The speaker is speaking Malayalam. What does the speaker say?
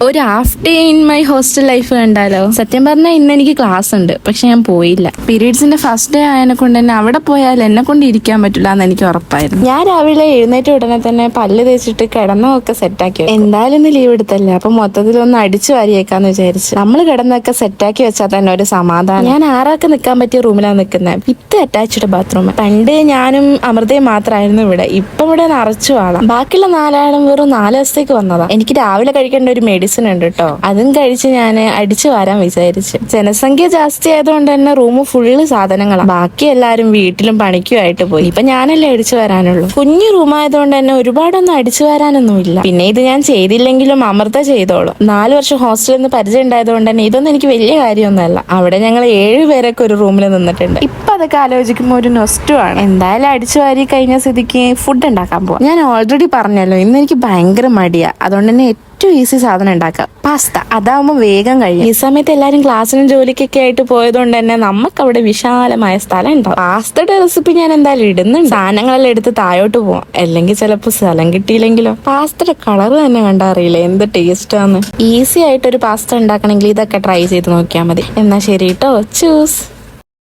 ഒരു half day in my hostel life കണ്ടാലോ? സത്യം പറഞ്ഞാൽ ഇന്ന് എനിക്ക് ക്ലാസ് ഉണ്ട്, പക്ഷെ ഞാൻ പോയില്ല. പീരീഡ്സിന്റെ ഫസ്റ്റ് ഡേ ആയതിനെ കൊണ്ട് തന്നെ അവിടെ പോയാൽ എന്നെ കൊണ്ട് ഇരിക്കാൻ പറ്റില്ല എന്ന് എനിക്ക് ഉറപ്പായിരുന്നു. ഞാൻ രാവിലെ എഴുന്നേറ്റ ഉടനെ തന്നെ പല്ല് തേച്ചിട്ട് കിടന്നൊക്കെ സെറ്റാക്കി. എന്തായാലും ഇന്ന് ലീവ് എടുത്തല്ലേ, അപ്പൊ മൊത്തത്തിലൊന്ന് അടിച്ചു വാരിയേക്കാന്ന് വിചാരിച്ചു. നമ്മൾ കിടന്നൊക്കെ സെറ്റാക്കി വെച്ചാൽ തന്നെ ഒരു സമാധാനം. ഞാൻ ആറാക്ക് നിൽക്കാൻ പറ്റിയ റൂമിലാണ് നിൽക്കുന്നത്, വിത്ത് അറ്റാച്ച്ഡ് ബാത്റൂം. പണ്ട് ഞാനും അമൃതയും മാത്രമായിരുന്നു ഇവിടെ, ഇപ്പൊ ഇവിടെ നിറച്ചു ആളാം. ബാക്കിയുള്ള 4 ആളും വെറും 4 ദിവസത്തേക്ക് വന്നതാ. എനിക്ക് രാവിലെ കഴിക്കേണ്ട ഒരു മെഡിസിൻ ഉണ്ട് കേട്ടോ, അതും കഴിച്ച് ഞാൻ അടിച്ചു വരാൻ വിചാരിച്ചു. ജനസംഖ്യ ജാസ്തി ആയതുകൊണ്ട് തന്നെ റൂം ഫുള്ള് സാധനങ്ങളാണ്. ബാക്കി എല്ലാരും വീട്ടിലും പണിക്കുമായിട്ട് പോയി. ഇപ്പൊ ഞാനല്ലേ അടിച്ചു വരാനുള്ളൂ. കുഞ്ഞു റൂമായതുകൊണ്ട് തന്നെ ഒരുപാടൊന്നും അടിച്ചു വരാനൊന്നും ഇല്ല. പിന്നെ ഇത് ഞാൻ ചെയ്തില്ലെങ്കിലും അമൃത ചെയ്തോളും. 4 വർഷം ഹോസ്റ്റലിൽ നിന്ന് പരിചയം ഉണ്ടായതുകൊണ്ട് തന്നെ ഇതൊന്നും എനിക്ക് വലിയ കാര്യമൊന്നുമല്ല. അവിടെ ഞങ്ങൾ 7 പേരൊക്കെ ഒരു റൂമിൽ നിന്നിട്ടുണ്ട്. ഇപ്പൊ അതൊക്കെ ആലോചിക്കുമ്പോൾ ഒരു നൊസ്റ്റുമാണ്. എന്തായാലും അടിച്ചു വാരി കഴിഞ്ഞ സ്ഥിതിക്ക് ഫുഡ് ഉണ്ടാക്കാൻ പോവാം. ഞാൻ ഓൾറെഡി പറഞ്ഞല്ലോ, ഇന്ന് എനിക്ക് ഭയങ്കര മടിയാ. അതുകൊണ്ട് തന്നെ ഏറ്റവും ഈസി സാധനം ഉണ്ടാക്കാം, പാസ്ത. അതാവുമ്പോൾ വേഗം കഴിയും. ഈ സമയത്ത് എല്ലാവരും ക്ലാസ്സിനും ജോലിക്കൊക്കെ ആയിട്ട് പോയതുകൊണ്ട് തന്നെ നമുക്ക് അവിടെ വിശാലമായ സ്ഥലം ഉണ്ടാവും. പാസ്തയുടെ റെസിപ്പി ഞാൻ എന്തായാലും ഇടുന്നുണ്ട്. സാധനങ്ങളെല്ലാം എടുത്ത് താഴോട്ട് പോവാം, അല്ലെങ്കിൽ ചിലപ്പോൾ സ്ഥലം കിട്ടിയില്ലെങ്കിലോ. പാസ്തയുടെ കളർ തന്നെ കണ്ടറിയില്ല എന്ത് ടേസ്റ്റാന്ന്. ഈസി ആയിട്ട് ഒരു പാസ്ത ഉണ്ടാക്കണമെങ്കിൽ ഇതൊക്കെ ട്രൈ ചെയ്ത് നോക്കിയാൽ മതി. എന്നാ ശരി കേട്ടോ, ചൂസ്.